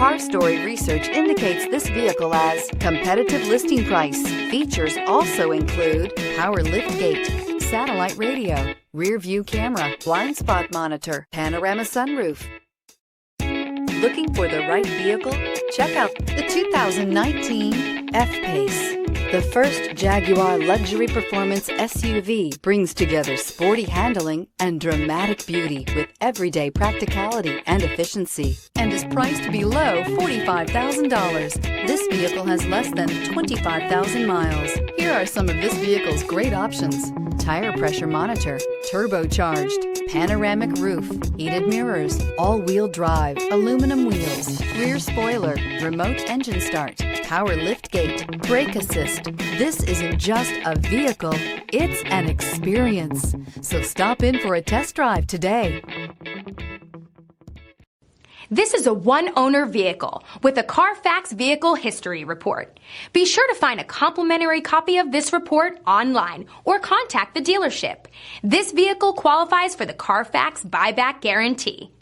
Car Story research indicates this vehicle as competitive listing price. Features also include power liftgate, satellite radio, rear view camera, blind spot monitor, panorama sunroof. Looking for the right vehicle? Check out the 2019 F-PACE. The first Jaguar luxury performance SUV brings together sporty handling and dramatic beauty with everyday practicality and efficiency, and is priced below $45,000. This vehicle has less than 25,000 miles. Here are some of this vehicle's great options: tire pressure monitor, turbocharged, panoramic roof, heated mirrors, all-wheel drive, aluminum wheels, rear spoiler, remote engine start, power liftgate, brake assist. This isn't just a vehicle, it's an experience. So stop in for a test drive today. This is a one-owner vehicle with a Carfax Vehicle History Report. Be sure to find a complimentary copy of this report online or contact the dealership. This vehicle qualifies for the Carfax Buyback Guarantee.